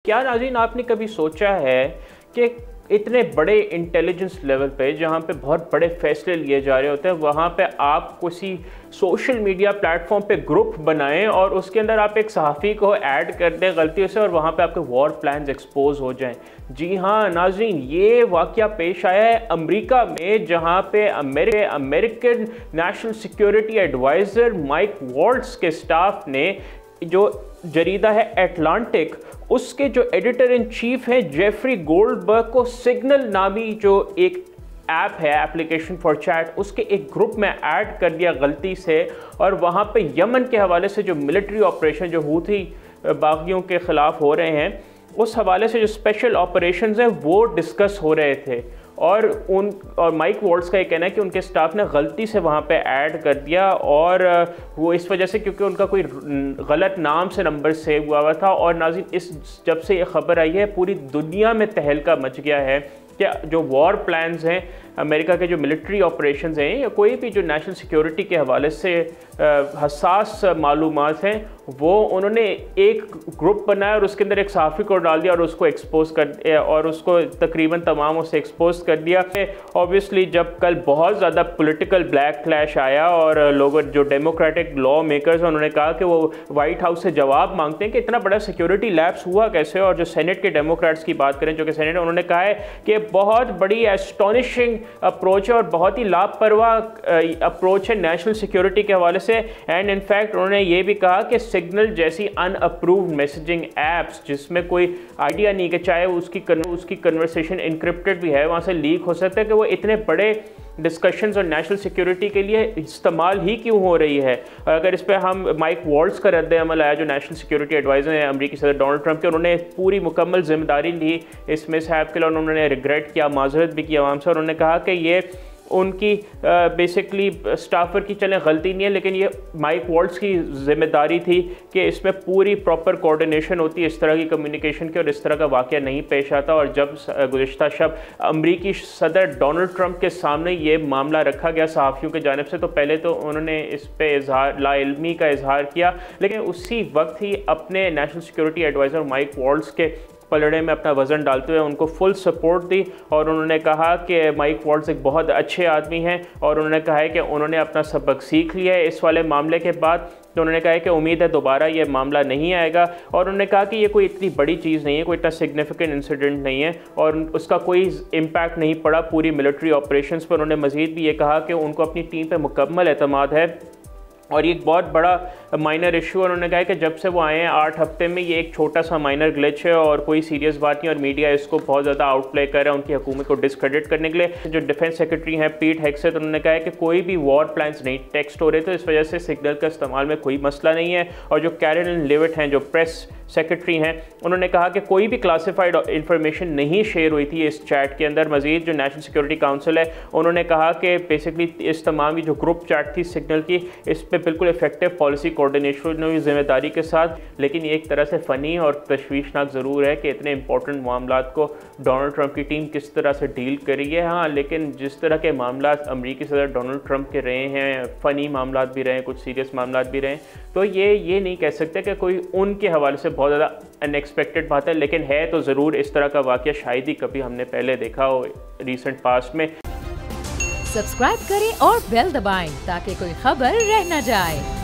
क्या नाज़रीन आपने कभी सोचा है कि इतने बड़े इंटेलिजेंस लेवल पे जहाँ पे बहुत बड़े फैसले लिए जा रहे होते हैं वहाँ पे आप किसी सोशल मीडिया प्लेटफॉर्म पे ग्रुप बनाएं और उसके अंदर आप एक सहाफ़ी को ऐड कर दें गलतियों से और वहाँ पे आपके वॉर प्लान्स एक्सपोज हो जाएं। जी हाँ नाज़रीन, ये वाक़या पेश आया है अमेरिका में, जहाँ पे American national security adviser Mike Waltz के स्टाफ ने जो जरीदा है एटलांटिक, उसके जो एडिटर इन चीफ हैं जेफरी गोल्डबर्ग को सिग्नल नामी जो एक ऐप है एप्लीकेशन फॉर चैट, उसके एक ग्रुप में ऐड कर दिया गलती से। और वहाँ पे यमन के हवाले से जो मिलिट्री ऑपरेशन जो हूथी बागियों के ख़िलाफ़ हो रहे हैं, उस हवाले से जो स्पेशल ऑपरेशंस हैं वो डिस्कस हो रहे थे। और माइक वॉल्ट्ज़ का ये कहना है कि उनके स्टाफ ने गलती से वहाँ पे ऐड कर दिया और वो इस वजह से क्योंकि उनका कोई गलत नाम से नंबर सेव हुआ था। और नाज़रीन जब से ये खबर आई है पूरी दुनिया में तहलका मच गया है कि जो वॉर प्लान्स हैं अमेरिका के, जो मिलिट्री ऑपरेशंस हैं या कोई भी जो नेशनल सिक्योरिटी के हवाले से हसास मालूमात हैं, वो उन्होंने एक ग्रुप बनाया और उसके अंदर एक सहाफ़ी को डाल दिया और उसको एक्सपोज कर दिया और उसको तकरीबन तमाम उसे एक्सपोज कर दिया। ऑब्वियसली जब कल बहुत ज़्यादा पॉलिटिकल ब्लैक क्लैश आया और लोगों जो डेमोक्रेटिक लॉ मेकर्स उन्होंने कहा कि वो वाइट हाउस से जवाब मांगते हैं कि इतना बड़ा सिक्योरिटी लैप्स हुआ कैसे। और जो सेनेट के डेमोक्रेट्स की बात करें, जो कि सेनेट, उन्होंने कहा है कि बहुत बड़ी एस्टोनिशिंग अप्रोच है और बहुत ही लापरवाह अप्रोच है नेशनल सिक्योरिटी के हवाले से। एंड इनफैक्ट उन्होंने ये भी कहा कि सिग्नल जैसी अनअप्रूव्ड मैसेजिंग ऐप्स जिसमें कोई आइडिया नहीं कि चाहे उसकी कन्वर्सेशन इनक्रिप्टेड भी है, वहाँ से लीक हो सकता है कि वो इतने बड़े डिस्कशंस और नेशनल सिक्योरिटी के लिए इस्तेमाल ही क्यों हो रही है। अगर इस पर हम माइक वॉल्ट्ज़ का रद्द अमल आया जो नेशनल सिक्योरिटी एडवाइज़र हैं अमेरिकी सदर डोनाल्ड ट्रंप के, उन्होंने पूरी मुकम्मल जिम्मेदारी ली इस मिसहैप के लिए। उन्होंने रिग्रेट किया, माजरत भी किया आवाम से। उन्होंने कहा कि ये उनकी बेसिकली स्टाफर की चलें गलती नहीं है, लेकिन ये माइक वॉल्ट्ज़ की जिम्मेदारी थी कि इसमें पूरी प्रॉपर कोऑर्डिनेशन होती है इस तरह की कम्युनिकेशन की और इस तरह का वाक़या नहीं पेश आता। और जब गुज़िश्ता शब अमेरिकी सदर डोनाल्ड ट्रंप के सामने ये मामला रखा गया सहाफ़ियों की जानिब से, तो पहले तो उन्होंने इस पर लाइल्मी का इजहार किया, लेकिन उसी वक्त ही अपने national security adviser Mike Waltz के पलड़े में अपना वज़न डालते हुए उनको फुल सपोर्ट दी। और उन्होंने कहा कि माइक वॉल्ट्ज़ एक बहुत अच्छे आदमी हैं और उन्होंने कहा है कि उन्होंने अपना सबक सीख लिया है इस वाले मामले के बाद। तो उन्होंने कहा है कि उम्मीद है दोबारा ये मामला नहीं आएगा। और उन्होंने कहा कि ये कोई इतनी बड़ी चीज़ नहीं है, कोई इतना सिग्निफिकेंट इंसिडेंट नहीं है और उसका कोई इम्पैक्ट नहीं पड़ा पूरी मिलिट्री ऑपरेशंस पर। उन्होंने मज़ीद भी ये कहा कि उनको अपनी टीम पर मुकम्मल एतमाद है और ये एक बहुत बड़ा माइनर इशू। उन्होंने कहा कि जब से वो आए हैं 8 हफ्ते में ये एक छोटा सा माइनर ग्लिच है और कोई सीरियस बात नहीं, और मीडिया इसको बहुत ज़्यादा आउटप्ले कर रहा है उनकी हुकूमत को डिस्क्रेडिट करने के लिए। जो डिफेंस सेक्रेटरी हैं पीट हेग्सेथ, उन्होंने कहा है कि कोई भी वॉर प्लान्स नहीं टेक्स्ट हो रहे, तो इस वजह से सिग्नल का इस्तेमाल में कोई मसला नहीं है। और जो कैरोलिन लेविट हैं जो प्रेस सेक्रेटरी हैं, उन्होंने कहा कि कोई भी क्लासिफाइड इंफॉर्मेशन नहीं शेयर हुई थी इस चैट के अंदर। मजीद जो नेशनल सिक्योरिटी काउंसिल है उन्होंने कहा कि बेसिकली इस तमाम जो ग्रुप चैट थी सिग्नल की, इस पर बिल्कुल इफेक्टिव पॉलिसी कोऑर्डिनेशन हुई जिम्मेदारी के साथ। लेकिन ये एक तरह से फ़नी और तशवीशनाक ज़रूर है कि इतने इंपॉर्टेंट मामला को डोनाल्ड ट्रंप की टीम किस तरह से डील करी है। हाँ, लेकिन जिस तरह के मामला अमेरिकी सदर डोनाल्ड ट्रंप के रहे हैं, फ़नी मामला भी रहे, कुछ सीरियस मामला भी रहे, तो ये नहीं कह सकते कि कोई उनके हवाले से बहुत ज़्यादा अनएक्सपेक्टेड बात है। लेकिन है तो ज़रूर इस तरह का वाक़या शायद ही कभी हमने पहले देखा हो रिसेंट पास्ट में। सब्सक्राइब करें और बेल दबाएं ताकि कोई खबर रह न जाए।